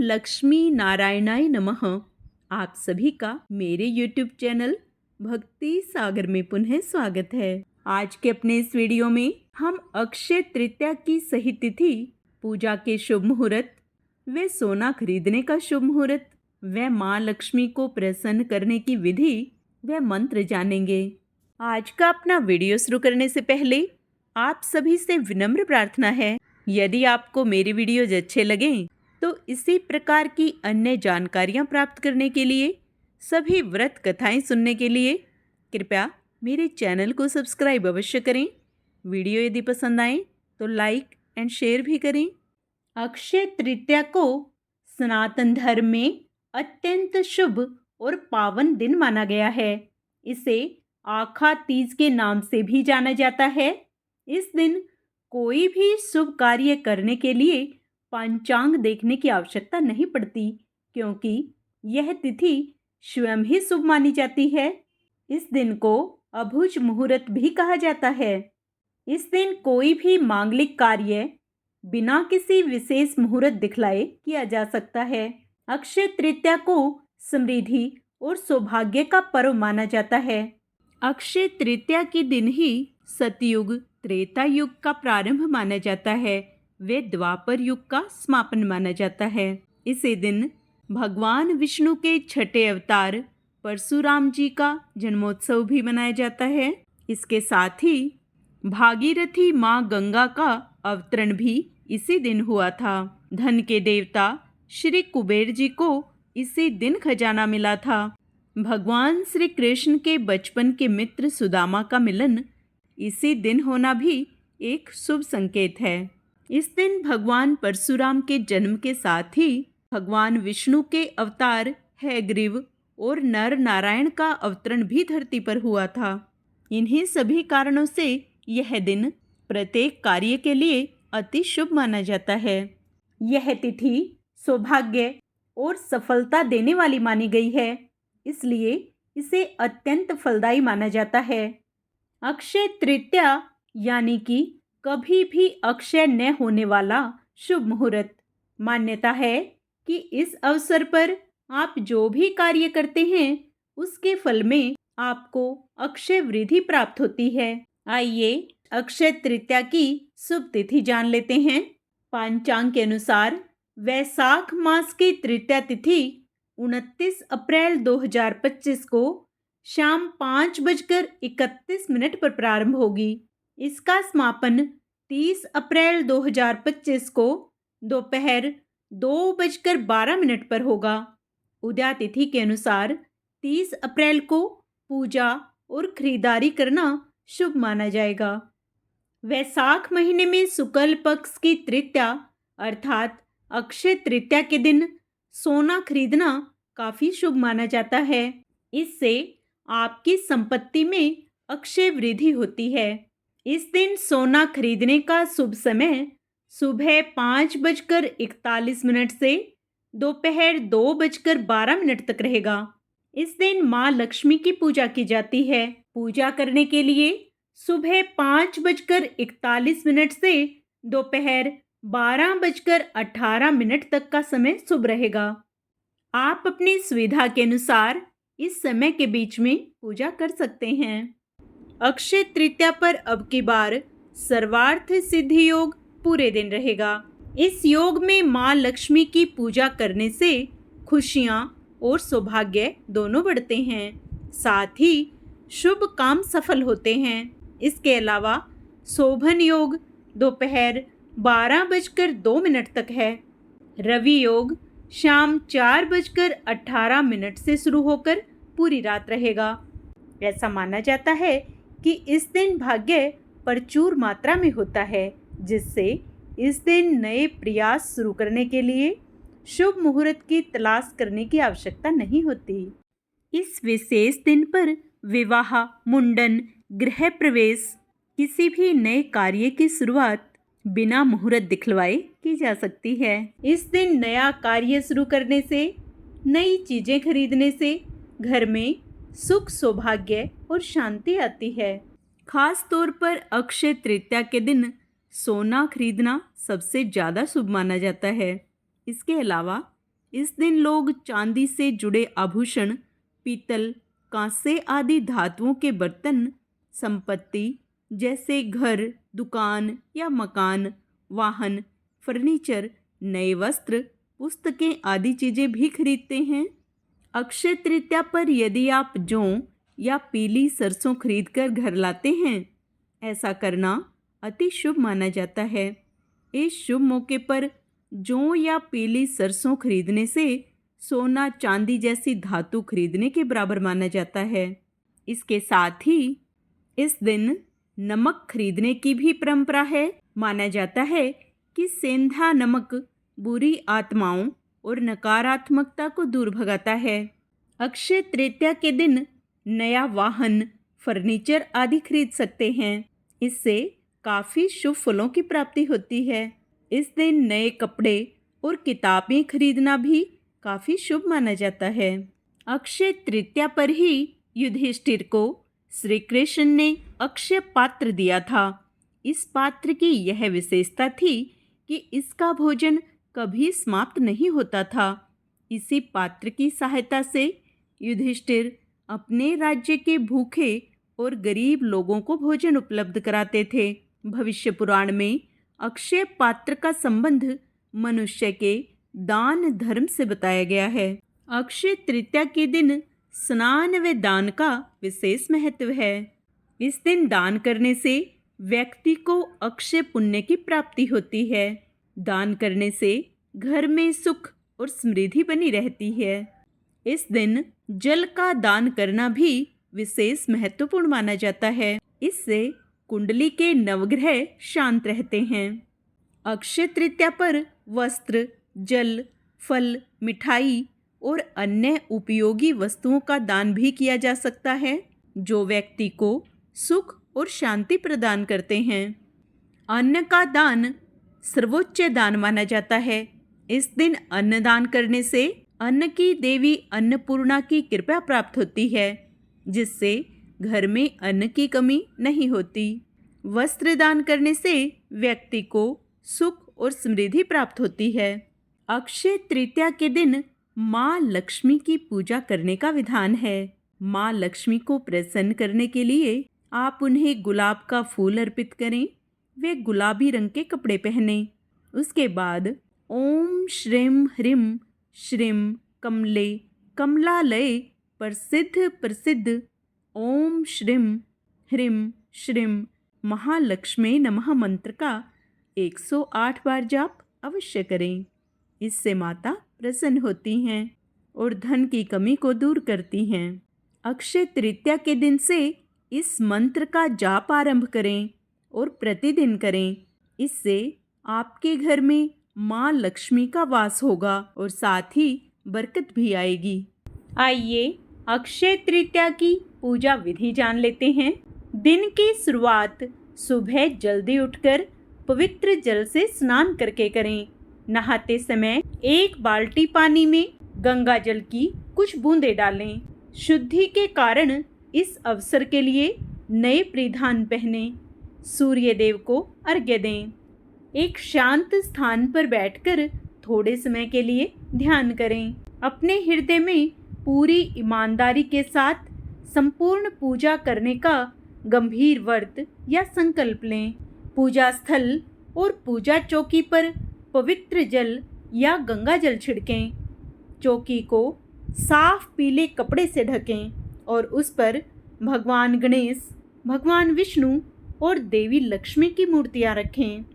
लक्ष्मी नारायणाय नमः। आप सभी का मेरे YouTube चैनल भक्ति सागर में पुनः स्वागत है। आज के अपने इस वीडियो में हम अक्षय तृतीया की सही तिथि, पूजा के शुभ मुहूर्त व सोना खरीदने का शुभ मुहूर्त व माँ लक्ष्मी को प्रसन्न करने की विधि व मंत्र जानेंगे। आज का अपना वीडियो शुरू करने से पहले आप सभी से विनम्र प्रार्थना है, यदि आपको मेरे वीडियोज अच्छे लगें तो इसी प्रकार की अन्य जानकारियाँ प्राप्त करने के लिए, सभी व्रत कथाएं सुनने के लिए कृपया मेरे चैनल को सब्सक्राइब अवश्य करें। वीडियो यदि पसंद आए तो लाइक एंड शेयर भी करें। अक्षय तृतीया को सनातन धर्म में अत्यंत शुभ और पावन दिन माना गया है। इसे आखा तीज के नाम से भी जाना जाता है। इस दिन कोई भी शुभ कार्य करने के लिए पंचांग देखने की आवश्यकता नहीं पड़ती, क्योंकि यह तिथि स्वयं ही शुभ मानी जाती है। इस दिन को अभुज मुहूर्त भी कहा जाता है। इस दिन कोई भी मांगलिक कार्य बिना किसी विशेष मुहूर्त दिखलाए किया जा सकता है। अक्षय तृतीया को समृद्धि और सौभाग्य का पर्व माना जाता है। अक्षय तृतीया के दिन ही सतयुग त्रेता युग का प्रारंभ माना जाता है व द्वापर युग का समापन माना जाता है। इसी दिन भगवान विष्णु के छठे अवतार परशुराम जी का जन्मोत्सव भी मनाया जाता है। इसके साथ ही भागीरथी माँ गंगा का अवतरण भी इसी दिन हुआ था। धन के देवता श्री कुबेर जी को इसी दिन खजाना मिला था। भगवान श्री कृष्ण के बचपन के मित्र सुदामा का मिलन इसी दिन होना भी एक शुभ संकेत है। इस दिन भगवान परशुराम के जन्म के साथ ही भगवान विष्णु के अवतार हयग्रीव और नर नारायण का अवतरण भी धरती पर हुआ था। इन्हीं सभी कारणों से यह दिन प्रत्येक कार्य के लिए अति शुभ माना जाता है। यह तिथि सौभाग्य और सफलता देने वाली मानी गई है, इसलिए इसे अत्यंत फलदायी माना जाता है। अक्षय तृतीया यानी कि कभी भी अक्षय न होने वाला शुभ मुहूर्त। मान्यता है कि इस अवसर पर आप जो भी कार्य करते हैं उसके फल में आपको अक्षय वृद्धि प्राप्त होती है। आइए अक्षय तृतीया की शुभ तिथि जान लेते हैं। पंचांग के अनुसार वैशाख मास की तृतीया तिथि 29 अप्रैल 2025 को शाम 5:31 पर प्रारंभ होगी। इसका समापन 30 अप्रैल 2025 को दोपहर 2:12 पर होगा। उदया तिथि के अनुसार 30 अप्रैल को पूजा और खरीदारी करना शुभ माना जाएगा। वैशाख महीने में शुक्ल पक्ष की तृतीया अर्थात अक्षय तृतीया के दिन सोना खरीदना काफी शुभ माना जाता है। इससे आपकी संपत्ति में अक्षय वृद्धि होती है। इस दिन सोना खरीदने का शुभ समय सुबह 5:41 से दोपहर 2:12 तक रहेगा। इस दिन माँ लक्ष्मी की पूजा की जाती है। पूजा करने के लिए सुबह 5:41 से दोपहर 12:18 तक का समय शुभ रहेगा। आप अपनी सुविधा के अनुसार इस समय के बीच में पूजा कर सकते हैं। अक्षय तृतीया पर अब की बार सर्वार्थ सिद्धि योग पूरे दिन रहेगा। इस योग में माँ लक्ष्मी की पूजा करने से खुशियाँ और सौभाग्य दोनों बढ़ते हैं, साथ ही शुभ काम सफल होते हैं। इसके अलावा शोभन योग दोपहर 12:02 तक है। रवि योग शाम 4:18 से शुरू होकर पूरी रात रहेगा। ऐसा माना जाता है कि इस दिन भाग्य प्रचुर मात्रा में होता है, जिससे इस दिन नए प्रयास शुरू करने के लिए शुभ मुहूर्त की तलाश करने की आवश्यकता नहीं होती। इस विशेष दिन पर विवाह, मुंडन, गृह प्रवेश, किसी भी नए कार्य की शुरुआत बिना मुहूर्त दिखलवाए की जा सकती है। इस दिन नया कार्य शुरू करने से, नई चीजें खरीदने से घर में सुख, सौभाग्य और शांति आती है। खास तौर पर अक्षय तृतीया के दिन सोना खरीदना सबसे ज़्यादा शुभ माना जाता है। इसके अलावा इस दिन लोग चांदी से जुड़े आभूषण, पीतल, कांसे आदि धातुओं के बर्तन, संपत्ति जैसे घर, दुकान या मकान, वाहन, फर्नीचर, नए वस्त्र, पुस्तकें आदि चीजें भी खरीदते हैं। अक्षय तृतीया पर यदि आप जौ या पीली सरसों खरीदकर घर लाते हैं, ऐसा करना अति शुभ माना जाता है। इस शुभ मौके पर जौ या पीली सरसों खरीदने से सोना चांदी जैसी धातु खरीदने के बराबर माना जाता है। इसके साथ ही इस दिन नमक खरीदने की भी परंपरा है। माना जाता है कि सेंधा नमक बुरी आत्माओं और नकारात्मकता को दूर भगाता है। अक्षय तृतीया के दिन नया वाहन, फर्नीचर आदि खरीद सकते हैं। इससे काफ़ी शुभ फलों की प्राप्ति होती है। इस दिन नए कपड़े और किताबें खरीदना भी काफ़ी शुभ माना जाता है। अक्षय तृतीया पर ही युधिष्ठिर को श्री कृष्ण ने अक्षय पात्र दिया था। इस पात्र की यह विशेषता थी कि इसका भोजन कभी समाप्त नहीं होता था। इसी पात्र की सहायता से युधिष्ठिर अपने राज्य के भूखे और गरीब लोगों को भोजन उपलब्ध कराते थे। भविष्य पुराण में अक्षय पात्र का संबंध मनुष्य के दान धर्म से बताया गया है। अक्षय तृतीया के दिन स्नान व दान का विशेष महत्व है। इस दिन दान करने से व्यक्ति को अक्षय पुण्य की प्राप्ति होती है। दान करने से घर में सुख और समृद्धि बनी रहती है। इस दिन जल का दान करना भी विशेष महत्वपूर्ण माना जाता है। इससे कुंडली के नवग्रह शांत रहते हैं। अक्षय तृतीया पर वस्त्र, जल, फल, मिठाई और अन्य उपयोगी वस्तुओं का दान भी किया जा सकता है, जो व्यक्ति को सुख और शांति प्रदान करते हैं। अन्न का दान सर्वोच्च दान माना जाता है। इस दिन अन्न दान करने से अन्न की देवी अन्नपूर्णा की कृपा प्राप्त होती है, जिससे घर में अन्न की कमी नहीं होती। वस्त्र दान करने से व्यक्ति को सुख और समृद्धि प्राप्त होती है। अक्षय तृतीया के दिन माँ लक्ष्मी की पूजा करने का विधान है। माँ लक्ष्मी को प्रसन्न करने के लिए आप उन्हें गुलाब का फूल अर्पित करें। वे गुलाबी रंग के कपड़े पहने। उसके बाद ओम श्रीम ह्रीम श्रीम कमले कमलालय प्रसिद्ध प्रसिद्ध ओम श्रीम ह्रीम श्रीम महालक्ष्मी नमः मंत्र का 108 बार जाप अवश्य करें। इससे माता प्रसन्न होती हैं और धन की कमी को दूर करती हैं। अक्षय तृतीया के दिन से इस मंत्र का जाप आरंभ करें और प्रतिदिन करें। इससे आपके घर में माँ लक्ष्मी का वास होगा और साथ ही बरकत भी आएगी। आइए अक्षय तृतीया की पूजा विधि जान लेते हैं। दिन की शुरुआत सुबह जल्दी उठकर पवित्र जल से स्नान करके करें। नहाते समय एक बाल्टी पानी में गंगा जल की कुछ बूंदें डालें। शुद्धि के कारण इस अवसर के लिए नए परिधान पहनें। सूर्य देव को अर्घ्य दें। एक शांत स्थान पर बैठकर थोड़े समय के लिए ध्यान करें। अपने हृदय में पूरी ईमानदारी के साथ संपूर्ण पूजा करने का गंभीर व्रत या संकल्प लें। पूजा स्थल और पूजा चौकी पर पवित्र जल या गंगा जल छिड़कें। चौकी को साफ पीले कपड़े से ढकें और उस पर भगवान गणेश, भगवान विष्णु और देवी लक्ष्मी की मूर्तियां रखें।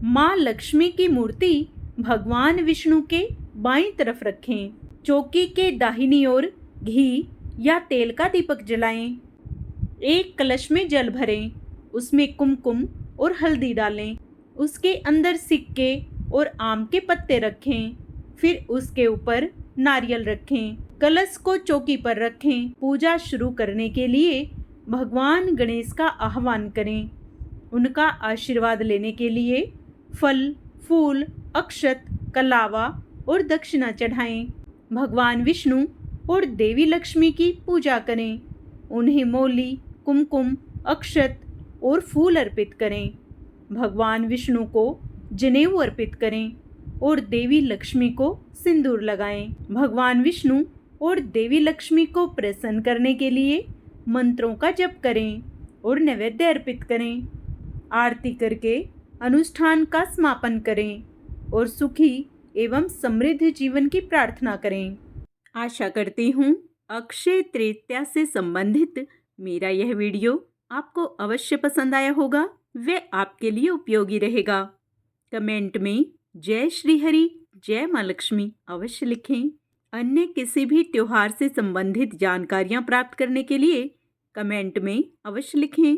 माँ लक्ष्मी की मूर्ति भगवान विष्णु के बाईं तरफ रखें। चौकी के दाहिनी ओर घी या तेल का दीपक जलाएं। एक कलश में जल भरें। उसमें कुमकुम और हल्दी डालें। उसके अंदर सिक्के और आम के पत्ते रखें। फिर उसके ऊपर नारियल रखें। कलश को चौकी पर रखें। पूजा शुरू करने के लिए भगवान गणेश का आह्वान करें। उनका आशीर्वाद लेने के लिए फल, फूल, अक्षत, कलावा और दक्षिणा चढ़ाएं। भगवान विष्णु और देवी लक्ष्मी की पूजा करें। उन्हें मौली, कुमकुम, अक्षत और फूल अर्पित करें। भगवान विष्णु को जनेऊ अर्पित करें। और देवी लक्ष्मी को सिंदूर लगाएं। भगवान विष्णु और देवी लक्ष्मी को प्रसन्न करने के लिए मंत्रों का जप करें और नैवेद्य अर्पित करें। आरती करके अनुष्ठान का समापन करें और सुखी एवं समृद्ध जीवन की प्रार्थना करें। आशा करती हूँ अक्षय तृतीया से संबंधित मेरा यह वीडियो आपको अवश्य पसंद आया होगा, वे आपके लिए उपयोगी रहेगा। कमेंट में जय श्री हरि, जय माँ लक्ष्मी अवश्य लिखें। अन्य किसी भी त्योहार से संबंधित जानकारियाँ प्राप्त करने के लिए कमेंट में अवश्य लिखें।